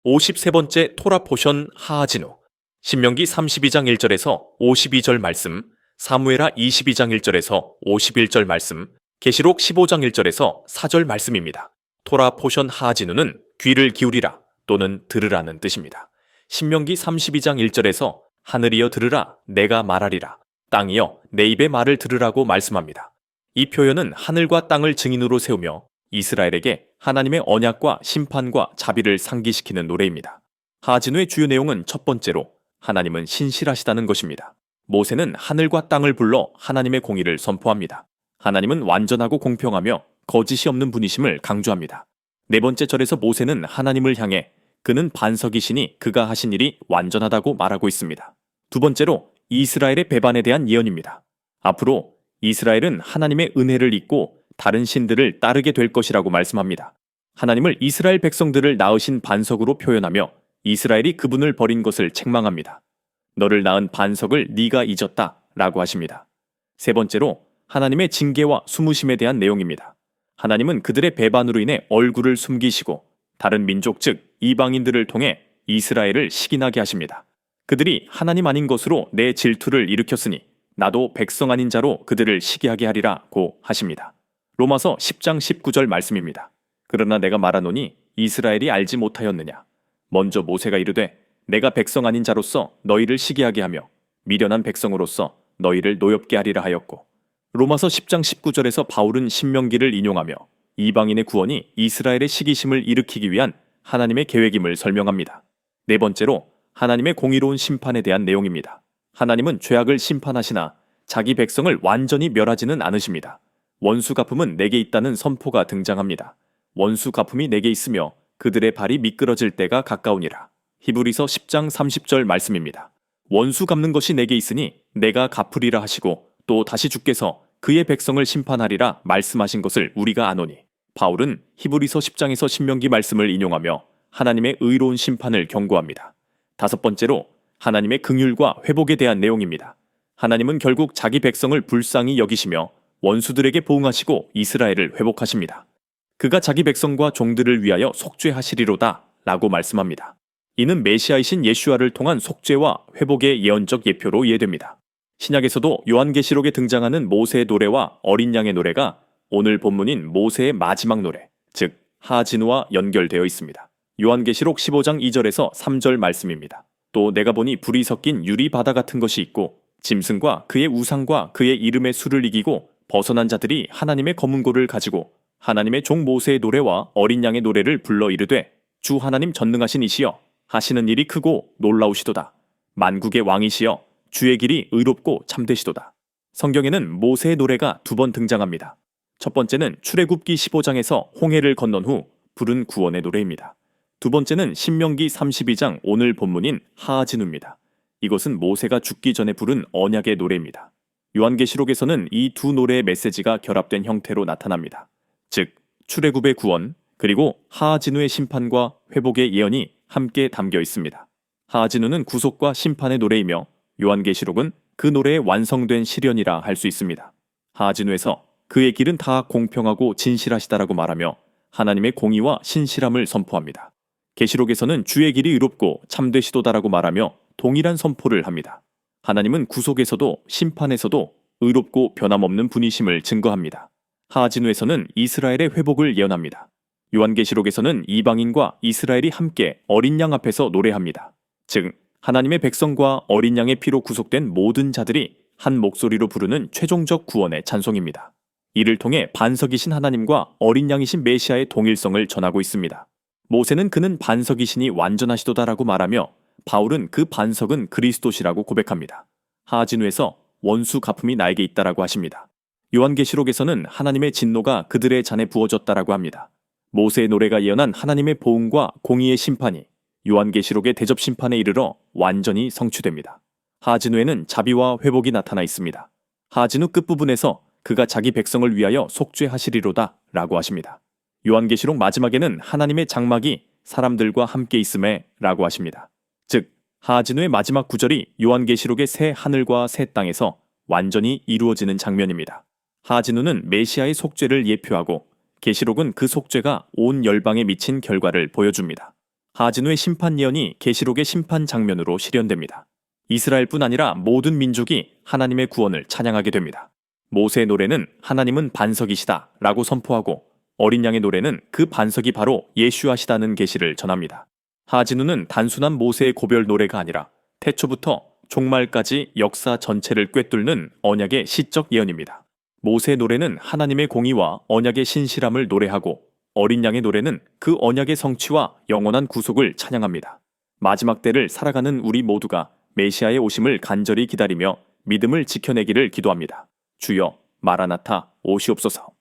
53번째 토라 포션 하하진우. 신명기 32장 1절에서 52절 말씀, 사무엘하 22장 1절에서 51절 말씀, 계시록 15장 1절에서 4절 말씀입니다. 토라 포션 하하진우는 귀를 기울이라 또는 들으라는 뜻입니다. 신명기 32장 1절에서 하늘이여 들으라 내가 말하리라, 땅이여 내 입의 말을 들으라고 말씀합니다. 이 표현은 하늘과 땅을 증인으로 세우며 이스라엘에게 하나님의 언약과 심판과 자비를 상기시키는 노래입니다. 하하진우의 주요 내용은 첫 번째로 하나님은 신실하시다는 것입니다. 모세는 하늘과 땅을 불러 하나님의 공의를 선포합니다. 하나님은 완전하고 공평하며 거짓이 없는 분이심을 강조합니다. 네 번째 절에서 모세는 하나님을 향해 그는 반석이시니 그가 하신 일이 완전하다고 말하고 있습니다. 두 번째로 이스라엘의 배반에 대한 예언입니다. 앞으로 이스라엘은 하나님의 은혜를 잊고 다른 신들을 따르게 될 것이라고 말씀합니다. 하나님을 이스라엘 백성들을 낳으신 반석으로 표현하며 이스라엘이 그분을 버린 것을 책망합니다. 너를 낳은 반석을 네가 잊었다 라고 하십니다. 세 번째로 하나님의 징계와 수무심에 대한 내용입니다. 하나님은 그들의 배반으로 인해 얼굴을 숨기시고 다른 민족 즉 이방인들을 통해 이스라엘을 시기나게 하십니다. 그들이 하나님 아닌 것으로 내 질투를 일으켰으니 나도 백성 아닌 자로 그들을 시기하게 하리라고 하십니다. 로마서 10장 19절 말씀입니다. 그러나 내가 말하노니 이스라엘이 알지 못하였느냐. 먼저 모세가 이르되 내가 백성 아닌 자로서 너희를 시기하게 하며 미련한 백성으로서 너희를 노엽게 하리라 하였고, 로마서 10장 19절에서 바울은 신명기를 인용하며 이방인의 구원이 이스라엘의 시기심을 일으키기 위한 하나님의 계획임을 설명합니다. 네 번째로 하나님의 공의로운 심판에 대한 내용입니다. 하나님은 죄악을 심판하시나 자기 백성을 완전히 멸하지는 않으십니다. 원수 갚음은 내게 있다는 선포가 등장합니다. 원수 갚음이 내게 있으며 그들의 발이 미끄러질 때가 가까우니라. 히브리서 10장 30절 말씀입니다. 원수 갚는 것이 내게 있으니 내가 갚으리라 하시고 또 다시 주께서 그의 백성을 심판하리라 말씀하신 것을 우리가 아노니, 바울은 히브리서 10장에서 신명기 말씀을 인용하며 하나님의 의로운 심판을 경고합니다. 다섯 번째로 하나님의 긍휼과 회복에 대한 내용입니다. 하나님은 결국 자기 백성을 불쌍히 여기시며 원수들에게 보응하시고 이스라엘을 회복하십니다. 그가 자기 백성과 종들을 위하여 속죄하시리로다 라고 말씀합니다. 이는 메시아이신 예슈아를 통한 속죄와 회복의 예언적 예표로 이해됩니다. 신약에서도 요한계시록에 등장하는 모세의 노래와 어린 양의 노래가 오늘 본문인 모세의 마지막 노래, 즉 하하진우와 연결되어 있습니다. 요한계시록 15장 2절에서 3절 말씀입니다. 또 내가 보니 불이 섞인 유리 바다 같은 것이 있고 짐승과 그의 우상과 그의 이름의 수를 이기고 벗어난 자들이 하나님의 검은고를 가지고 하나님의 종 모세의 노래와 어린 양의 노래를 불러 이르되 주 하나님 전능하신 이시여 하시는 일이 크고 놀라우시도다. 만국의 왕이시여 주의 길이 의롭고 참되시도다. 성경에는 모세의 노래가 두 번 등장합니다. 첫 번째는 출애굽기 15장에서 홍해를 건넌 후 부른 구원의 노래입니다. 두 번째는 신명기 32장 오늘 본문인 하하진우입니다. 이것은 모세가 죽기 전에 부른 언약의 노래입니다. 요한계시록에서는 이 두 노래의 메시지가 결합된 형태로 나타납니다. 즉 출애굽의 구원 그리고 하하진우의 심판과 회복의 예언이 함께 담겨 있습니다. 하하진우는 구속과 심판의 노래이며 요한계시록은 그 노래의 완성된 실현이라 할 수 있습니다. 하하진우에서 그의 길은 다 공평하고 진실하시다라고 말하며 하나님의 공의와 신실함을 선포합니다. 계시록에서는 주의 길이 의롭고 참되시도다라고 말하며 동일한 선포를 합니다. 하나님은 구속에서도 심판에서도 의롭고 변함없는 분이심을 증거합니다. 하하진우에서는 이스라엘의 회복을 예언합니다. 요한계시록에서는 이방인과 이스라엘이 함께 어린 양 앞에서 노래합니다. 즉 하나님의 백성과 어린 양의 피로 구속된 모든 자들이 한 목소리로 부르는 최종적 구원의 찬송입니다. 이를 통해 반석이신 하나님과 어린 양이신 메시아의 동일성을 전하고 있습니다. 모세는 그는 반석이시니 완전하시도다라고 말하며 바울은 그 반석은 그리스도시라고 고백합니다. 하하진우에서 원수 갚음이 나에게 있다라고 하십니다. 요한계시록에서는 하나님의 진노가 그들의 잔에 부어졌다라고 합니다. 모세의 노래가 예언한 하나님의 보응과 공의의 심판이 요한계시록의 대접심판에 이르러 완전히 성취됩니다. 하하진우에는 자비와 회복이 나타나 있습니다. 하하진우 끝부분에서 그가 자기 백성을 위하여 속죄하시리로다 라고 하십니다. 요한계시록 마지막에는 하나님의 장막이 사람들과 함께 있음에 라고 하십니다. 즉 하하진우의 마지막 구절이 요한계시록의 새 하늘과 새 땅에서 완전히 이루어지는 장면입니다. 하하진우는 메시아의 속죄를 예표하고 계시록은 그 속죄가 온 열방에 미친 결과를 보여줍니다. 하진우의 심판 예언이 계시록의 심판 장면으로 실현됩니다. 이스라엘뿐 아니라 모든 민족이 하나님의 구원을 찬양하게 됩니다. 모세의 노래는 하나님은 반석이시다 라고 선포하고 어린 양의 노래는 그 반석이 바로 예수하시다는 계시를 전합니다. 하진우는 단순한 모세의 고별 노래가 아니라 태초부터 종말까지 역사 전체를 꿰뚫는 언약의 시적 예언입니다. 모세의 노래는 하나님의 공의와 언약의 신실함을 노래하고 어린 양의 노래는 그 언약의 성취와 영원한 구속을 찬양합니다. 마지막 때를 살아가는 우리 모두가 메시아의 오심을 간절히 기다리며 믿음을 지켜내기를 기도합니다. 주여, 마라나타 오시옵소서.